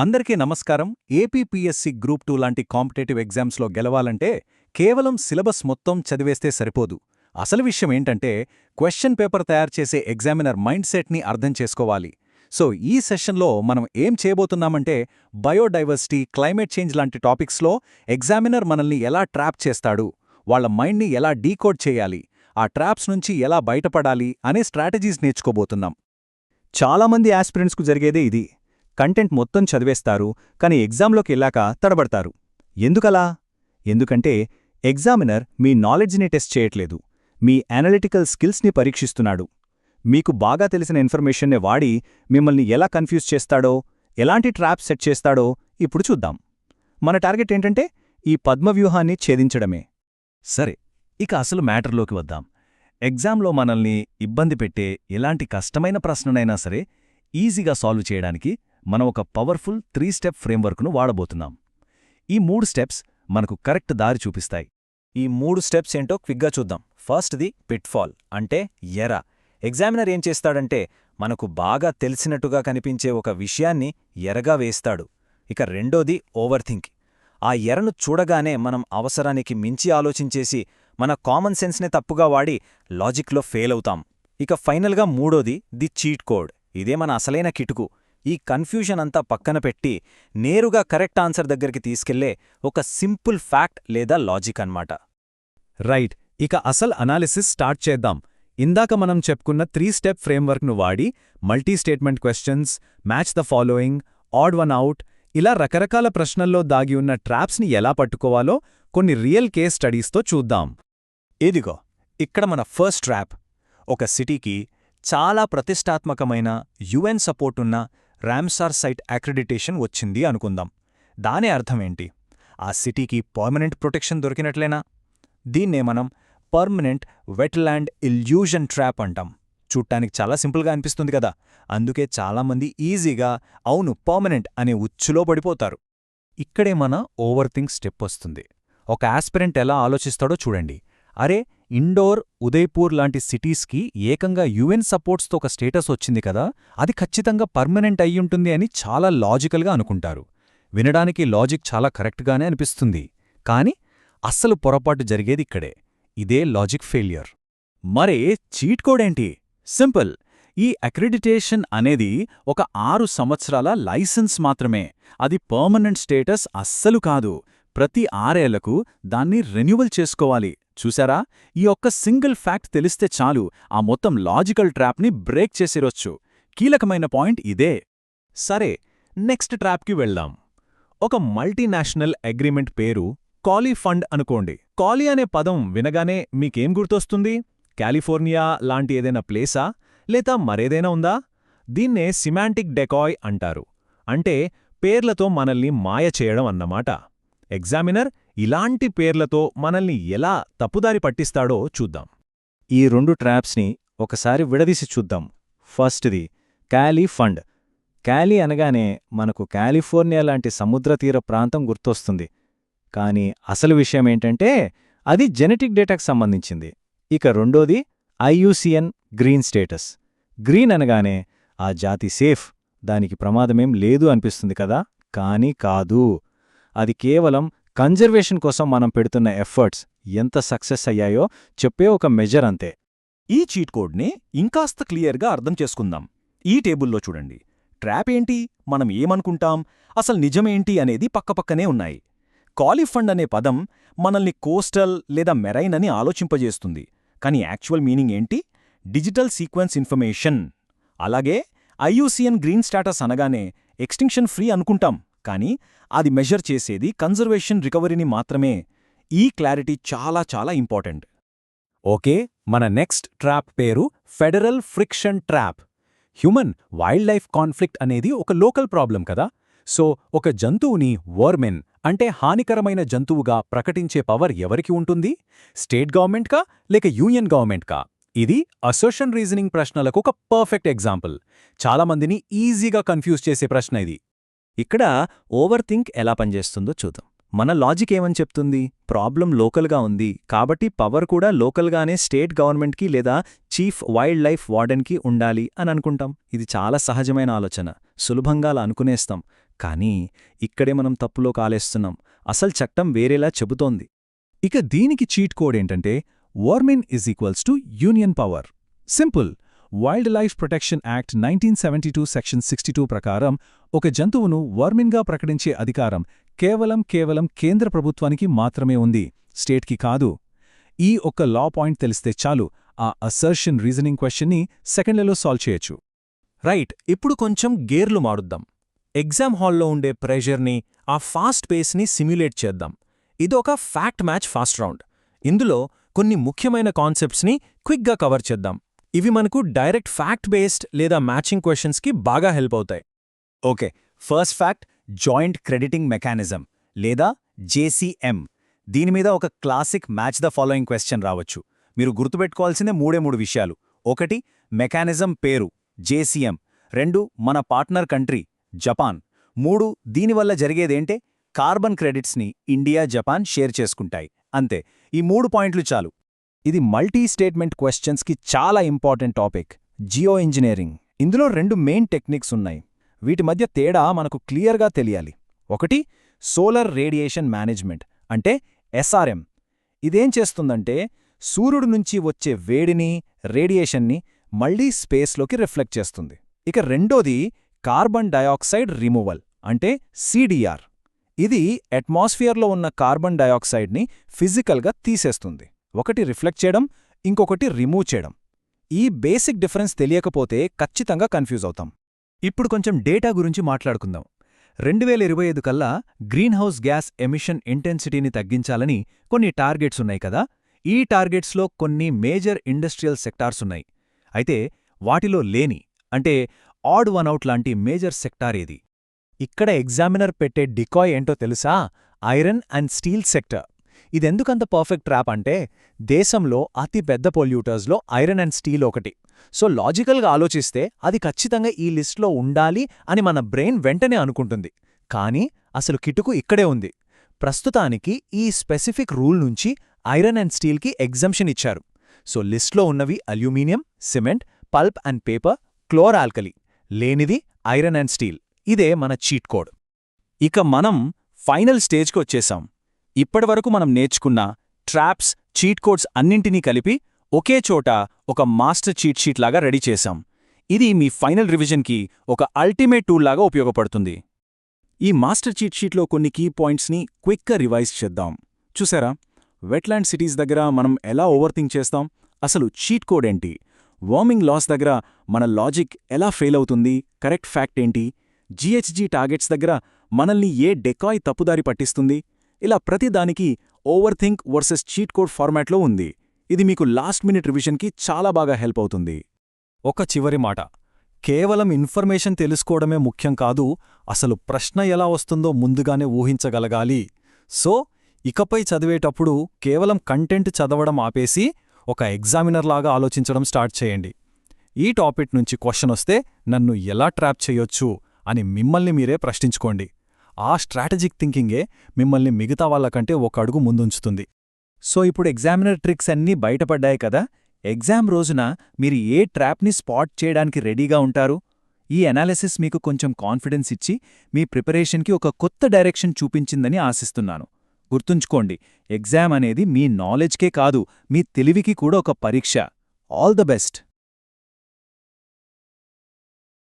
అందరికీ నమస్కారం. APPSC group 2 లాంటి కాంపిటేటివ్ ఎగ్జామ్స్లో గెలవాలంటే కేవలం సిలబస్ మొత్తం చదివేస్తే సరిపోదు. అసలు విషయం ఏంటంటే క్వశ్చన్ పేపర్ తయారు చేసే ఎగ్జామినర్ మైండ్ సెట్ని అర్థం చేసుకోవాలి. సో ఈ సెషన్లో మనం ఏం చేయబోతున్నామంటే బయోడైవర్సిటీ, క్లైమేట్ చేంజ్ లాంటి టాపిక్స్లో ఎగ్జామినర్ మనల్ని ఎలా ట్రాప్ చేస్తాడు, వాళ్ళ మైండ్ని ఎలా డీకోడ్ చేయాలి, ఆ ట్రాప్స్ నుంచి ఎలా బయటపడాలి అనే స్ట్రాటజీస్ నేర్చుకోబోతున్నాం. చాలామంది ఆస్పిరెంట్స్కు జరిగేదే ఇది. కంటెంట్ మొత్తం చదివేస్తారు, కానీ ఎగ్జామ్లోకి వెళ్ళాక తడబడతారు. ఎందుకలా? ఎందుకంటే ఎగ్జామినర్ మీ నాలెడ్జ్ని టెస్ట్ చేయట్లేదు, మీ అనలిటికల్ స్కిల్స్ని పరీక్షిస్తున్నాడు. మీకు బాగా తెలిసిన ఇన్ఫర్మేషన్నే వాడి మిమ్మల్ని ఎలా కన్ఫ్యూజ్ చేస్తాడో, ఎలాంటి ట్రాప్స్ సెట్ చేస్తాడో ఇప్పుడు చూద్దాం. మన టార్గెట్ ఏంటంటే ఈ పద్మవ్యూహాన్ని ఛేదించడమే. సరే, ఇక అసలు మ్యాటర్లోకి వద్దాం. ఎగ్జామ్లో మనల్ని ఇబ్బంది పెట్టే ఎలాంటి కష్టమైన ప్రశ్ననైనా సరే ఈజీగా సాల్వ్ చేయడానికి మనం ఒక పవర్ఫుల్ 3 స్టెప్ ఫ్రేమ్వర్క్ను వాడబోతున్నాం. ఈ 3 స్టెప్స్ మనకు కరెక్ట్ దారి చూపిస్తాయి. ఈ 3 స్టెప్స్ ఏంటో క్విక్గా చూద్దాం. ఫస్ట్ది పిట్ఫాల్, అంటే ఎర. ఎగ్జామినర్ ఏం చేస్తాడంటే మనకు బాగా తెలిసినట్టుగా కనిపించే ఒక విషయాన్ని ఎరగా వేస్తాడు. ఇక రెండోది ఓవర్థింక్. ఆ ఎరను చూడగానే మనం అవసరానికి మించి ఆలోచించేసి మన కామన్ సెన్స్నే తప్పుగా వాడి లాజిక్లో ఫెయిల్ అవుతాం. ఇక ఫైనల్గా మూడోది ది చీట్ కోడ్. ఇదే మన అసలైన కిటుకు. ఈ కన్ఫ్యూజన్ అంతా పక్కన పెట్టి నేరుగా కరెక్ట్ ఆన్సర్ దగ్గరికి తీసుకెళ్లే ఒక సింపుల్ ఫ్యాక్ట్ లేదా లాజిక్ అన్నమాట. రైట్, ఇక అసలు అనాలిసిస్ స్టార్ట్ చేద్దాం. ఇందాక మనం చెప్పుకున్న 3 స్టెప్ ఫ్రేమ్వర్క్ను వాడి multi statement questions, match the following, add one out, ఇలా రకరకాల ప్రశ్నల్లో దాగి ఉన్న ట్రాప్స్ని ఎలా పట్టుకోవాలో కొన్ని రియల్ కేస్ స్టడీస్తో చూద్దాం. ఇదిగో ఇక్కడ మన ఫస్ట్ ట్రాప్. ఒక సిటీకి చాలా ప్రతిష్టాత్మకమైన యుఎన్ సపోర్టున్న రామ్సార్ సైట్ అక్రిడిటేషన్ వచ్చింది అనుకుందాం. దాని అర్థమేంటి? ఆ సిటీకి పర్మనెంట్ ప్రొటెక్షన్ దొరికినట్లేనా? దీన్నే మనం పర్మనెంట్ వెట్లాండ్ ఇల్యూజన్ ట్రాప్ అంటాం. చూడ్డానికి చాలా సింపుల్గా అనిపిస్తుంది కదా, అందుకే చాలామంది ఈజీగా అవును పర్మనెంట్ అనే ఉచ్చులో పడిపోతారు. ఇక్కడే మన ఓవర్థింక్ స్టెప్ వస్తుంది. ఒక ఆస్పిరెంట్ ఎలా ఆలోచిస్తాడో చూడండి. అరే, ఇండోర్, ఉదయ్పూర్ లాంటి సిటీస్కి ఏకంగా యుఎన్ సపోర్ట్స్తో ఒక స్టేటస్ వచ్చింది కదా, అది ఖచ్చితంగా పర్మనెంట్ అయ్యుంటుంది అని చాలా లాజికల్గా అనుకుంటారు. వినడానికి లాజిక్ చాలా కరెక్ట్గానే అనిపిస్తుంది. కాని అస్సలు పొరపాటు జరిగేదిక్కడే. ఇదే లాజిక్ ఫెయిల్యూర్. మరే చీట్ కోడేంటి? సింపుల్. ఈ అక్రిడిటేషన్ అనేది ఒక 6 సంవత్సరాల లైసెన్స్ మాత్రమే. అది పర్మనెంట్ స్టేటస్ అస్సలు కాదు. ప్రతి 6 ఏళ్లకు దాన్ని రెన్యువల్ చేసుకోవాలి. చూసారా? ఈ ఒక్క సింగిల్ ఫ్యాక్ట్ తెలిస్తే చాలు ఆ మొత్తం లాజికల్ ట్రాప్ని బ్రేక్ చేసిరొచ్చు. కీలకమైన పాయింట్ ఇదే. సరే, నెక్స్ట్ ట్రాప్కి వెళ్దాం. ఒక మల్టీనేషనల్ అగ్రిమెంట్ పేరు కాలీ ఫండ్ అనుకోండి. కాలీ అనే పదం వినగానే మీకేం గుర్తొస్తుంది? కాలిఫోర్నియా లాంటి ఏదైనా ప్లేసా, లేదా మరేదైనా ఉందా? దీన్నే సిమాంటిక్ డెకాయ్ అంటారు. అంటే పేర్లతో మనల్ని మాయ చేయడం అన్నమాట. ఎగ్జామినర్ ఇలాంటి పేర్లతో మనల్ని ఎలా తప్పుదారి పట్టిస్తాడో చూద్దాం. ఈ 2 ట్రాప్స్ని ఒకసారి విడదీసి చూద్దాం. ఫస్ట్ది కాలీ ఫండ్. కాలీ అనగానే మనకు కాలిఫోర్నియా లాంటి సముద్రతీర ప్రాంతం గుర్తొస్తుంది. కానీ అసలు విషయమేంటంటే అది జెనెటిక్ డేటాకు సంబంధించింది. ఇక రెండోది ఐయుసిఎన్ గ్రీన్ స్టేటస్. గ్రీన్ అనగానే ఆ జాతి సేఫ్, దానికి ప్రమాదమేం లేదు అనిపిస్తుంది కదా, కానీ కాదు. అది కేవలం కన్జర్వేషన్ కోసం మనం పెడుతున్న ఎఫర్ట్స్ ఎంత సక్సెస్ అయ్యాయో చెప్పే ఒక మెజర్ అంతే. ఈ చీట్ కోడ్ని ఇంకాస్త క్లియర్గా అర్థం చేసుకుందాం. ఈ టేబుల్లో చూడండి. ట్రాప్ ఏంటి, మనం ఏమనుకుంటాం, అసలు నిజమేంటి అనేది పక్కపక్కనే ఉన్నాయి. కాలిఫండ్ అనే పదం మనల్ని కోస్టల్ లేదా మెరైన్ అని ఆలోచింపజేస్తుంది. కానీ యాక్చువల్ మీనింగ్ ఏంటి? Digital sequence information. అలాగే ఐయుసిఎన్ గ్రీన్ స్టాటస్ అనగానే ఎక్స్టింక్షన్ ఫ్రీ అనుకుంటాం, కానీ అది మెజర్ చేసేది కన్జర్వేషన్ రికవరీని మాత్రమే. ఈ క్లారిటీ చాలా చాలా ఇంపార్టెంట్. ఓకే, మన నెక్స్ట్ ట్రాప్ పేరు federal friction trap. Human wild life conflict అనేది ఒక లోకల్ ప్రాబ్లం కదా. సో ఒక జంతువుని వర్మెన్ అంటే హానికరమైన జంతువుగా ప్రకటించే పవర్ ఎవరికి ఉంటుంది? స్టేట్ గవర్నమెంట్కా లేక యూనియన్ గవర్నమెంట్కా? ఇది అసర్షన్ రీజనింగ్ ప్రశ్నలకు ఒక పర్ఫెక్ట్ ఎగ్జాంపుల్. చాలామందిని ఈజీగా కన్ఫ్యూజ్ చేసే ప్రశ్న ఇది. ఇక్కడ ఓవర్థింక్ ఎలా పనిచేస్తుందో చూద్దాం. మన లాజిక్ ఏమని చెప్తుంది? ప్రాబ్లం లోకల్గా ఉంది కాబట్టి పవర్ కూడా లోకల్గానే స్టేట్ గవర్నమెంట్కి లేదా చీఫ్ వైల్డ్ లైఫ్ వార్డెన్కి ఉండాలి అని అనుకుంటాం. ఇది చాలా సహజమైన ఆలోచన, సులభంగా అలా అనుకునేస్తాం. కానీ ఇక్కడే మనం తప్పులో కాలేస్తున్నాం. అసలు చట్టం వేరేలా చెబుతోంది. ఇక దీనికి చీట్ కోడ్ ఏంటంటే వర్మిన్ = union power. Simple. Wild life protection act 1972 section 62 ప్రకారం ఒక జంతువును వర్మిన్గా ప్రకటించే అధికారం కేవలం కేంద్ర ప్రభుత్వానికి మాత్రమే ఉంది, స్టేట్కి కాదు. ఈ ఒక్క లా పాయింట్ తెలిస్తే చాలు, ఆ అసర్షన్ రీజనింగ్ క్వశ్చన్ని సెకండ్లలో సాల్వ్ చేయొచ్చు. రైట్, ఇప్పుడు కొంచెం గేర్లు మారుద్దాం. ఎగ్జామ్ హాల్లో ఉండే ప్రెషర్ని, ఆ ఫాస్ట్ పేస్ని సిమ్యులేట్ చేద్దాం. ఇదొక ఫ్యాక్ట్ మ్యాచ్ ఫాస్ట్ రౌండ్. ఇందులో కొన్ని ముఖ్యమైన కాన్సెప్ట్స్ని క్విక్గా కవర్ చేద్దాం. ఇవి మనకు డైరెక్ట్ ఫ్యాక్ట్ బేస్డ్ లేదా మ్యాచింగ్ క్వశ్చన్స్కి బాగా హెల్ప్ అవుతాయి. Okay, first fact joint crediting mechanism లేదా జేసీఎం. దీనిమీద ఒక classic match the following question రావచ్చు. మీరు గుర్తుపెట్టుకోవాల్సిందే మూడు విషయాలు. 1 మెకానిజం పేరు జేసీఎం, 2 మన పార్ట్నర్ కంట్రీ జపాన్, 3 దీనివల్ల జరిగేదేంటే కార్బన్ క్రెడిట్స్ని ఇండియా జపాన్ షేర్ చేసుకుంటాయి. అంతే, ఈ 3 పాయింట్లు చాలు. ఇది మల్టీ స్టేట్మెంట్ క్వశ్చన్స్కి చాలా ఇంపార్టెంట్ టాపిక్, జియో ఇంజనీరింగ్. ఇందులో 2 మెయిన్ టెక్నిక్స్ ఉన్నాయి. వీటి మధ్య తేడా మనకు క్లియర్గా తెలియాలి. 1 సోలార్ రేడియేషన్ మేనేజ్మెంట్ అంటే ఎస్ఆర్ఎం. ఇదేం చేస్తుందంటే సూర్యుడి నుంచి వచ్చే వేడిని, రేడియేషన్ని మళ్లీ స్పేస్లోకి రిఫ్లెక్ట్ చేస్తుంది. ఇక రెండోది కార్బన్ డయాక్సైడ్ రిమూవల్ అంటే సిడిఆర్. ఇది అట్మాస్ఫియర్లో ఉన్న కార్బన్ డయాక్సైడ్ని ఫిజికల్గా తీసేస్తుంది. ఒకటి రిఫ్లెక్ట్ చేయడం, ఇంకొకటి రిమూవ్ చేయడం. ఈ బేసిక్ డిఫరెన్స్ తెలియకపోతే ఖచ్చితంగా కన్ఫ్యూజ్ అవుతాం. ఇప్పుడు కొంచెం డేటా గురించి మాట్లాడుకుందాం. 2025 కల్లా గ్రీన్హౌస్ గ్యాస్ ఎమిషన్ ఇంటెన్సిటీని తగ్గించాలని కొన్ని టార్గెట్స్ ఉన్నాయి కదా. ఈ టార్గెట్స్లో కొన్ని మేజర్ ఇండస్ట్రియల్ సెక్టార్స్ ఉన్నాయి. అయితే వాటిలో లేని అంటే ఆడ్ వన్ అవుట్ లాంటి మేజర్ సెక్టార్ ఏది? ఇక్కడ ఎగ్జామినర్ పెట్టే డికాయ్ ఏంటో తెలుసా? Iron and steel sector. ఇదెందుకంత పర్ఫెక్ట్ ట్రాప్ అంటే దేశంలో అతి పెద్ద పొల్యూటర్స్లో ఐరన్ అండ్ స్టీల్ ఒకటి. సో లాజికల్గా ఆలోచిస్తే అది ఖచ్చితంగా ఈ లిస్ట్లో ఉండాలి అని మన బ్రెయిన్ వెంటనే అనుకుంటుంది. కానీ అసలు కిటుకు ఇక్కడే ఉంది. ప్రస్తుతానికి ఈ స్పెసిఫిక్ రూల్ నుంచి ఐరన్ అండ్ స్టీల్కి ఎగ్జంప్షన్ ఇచ్చారు. సో లిస్ట్లో ఉన్నవి aluminium, cement, pulp and paper, chlor alkali. లేనిది ఐరన్ అండ్ స్టీల్. ఇదే మన చీట్ కోడ్. ఇక మనం ఫైనల్ స్టేజ్కి వచ్చేశాం. ఇప్పటివరకు మనం నేర్చుకున్న ట్రాప్స్, చీట్ కోడ్స్ అన్నింటినీ కలిపి ఒకే చోట ఒక మాస్టర్ చీట్ షీట్ లాగా రెడీ చేశాం. ఇది మీ ఫైనల్ రివిజన్కి ఒక అల్టిమేట్ టూల్ లాగా ఉపయోగపడుతుంది. ఈ మాస్టర్ చీట్ షీట్లో కొన్ని కీ పాయింట్స్ని క్విక్గా రివైజ్ చేద్దాం. చూసారా, వెట్లాండ్ సిటీస్ దగ్గర మనం ఎలా ఓవర్థింక్ చేస్తాం, అసలు చీట్ కోడ్ ఏంటి, వార్మింగ్ లాస్ దగ్గర మన లాజిక్ ఎలా ఫెయిల్ అవుతుంది, కరెక్ట్ ఫ్యాక్ట్ ఏంటి, జీహెచ్జీ టార్గెట్స్ దగ్గర మనల్ని ఏ డెకాయ్ తప్పుదారి పట్టిస్తుంది, ఇలా ప్రతిదానికి ఓవర్థింక్ వర్సెస్ చీట్ కోడ్ ఫార్మాట్లో ఉంది. ఇది మీకు లాస్ట్ మినిట్ రివిజన్కి చాలా బాగా హెల్ప్ అవుతుంది. ఒక చివరి మాట, కేవలం ఇన్ఫర్మేషన్ తెలుసుకోవడమే ముఖ్యం కాదు, అసలు ప్రశ్న ఎలా వస్తుందో ముందుగానే ఊహించగలగాలి. సో ఇకపై చదివేటప్పుడు కేవలం కంటెంట్ చదవడం ఆపేసి ఒక ఎగ్జామినర్లాగా ఆలోచించడం స్టార్ట్ చేయండి. ఈ టాపిక్ నుంచి క్వశ్చన్ వస్తే నన్ను ఎలా ట్రాప్ చేయొచ్చు అని మిమ్మల్ని మీరే ప్రశ్నించుకోండి. ఆ స్ట్రాటజిక్ థింకింగే మిమ్మల్ని మిగతా వాళ్ళకంటే ఒక అడుగు ముందుంచుతుంది. సో ఇప్పుడు ఎగ్జామినర్ ట్రిక్స్ అన్నీ బయటపడ్డాయి కదా. ఎగ్జామ్ రోజున మీరు ఏ ట్రాప్ని స్పాట్ చేయడానికి రెడీగా ఉంటారు? ఈ అనాలిసిస్ మీకు కొంచెం కాన్ఫిడెన్స్ ఇచ్చి మీ ప్రిపరేషన్కి ఒక కొత్త డైరెక్షన్ చూపించిందని ఆశిస్తున్నాను. గుర్తుంచుకోండి, ఎగ్జామ్ అనేది మీ నాలెడ్జ్కే కాదు, మీ తెలివికి కూడా ఒక పరీక్ష. All the best.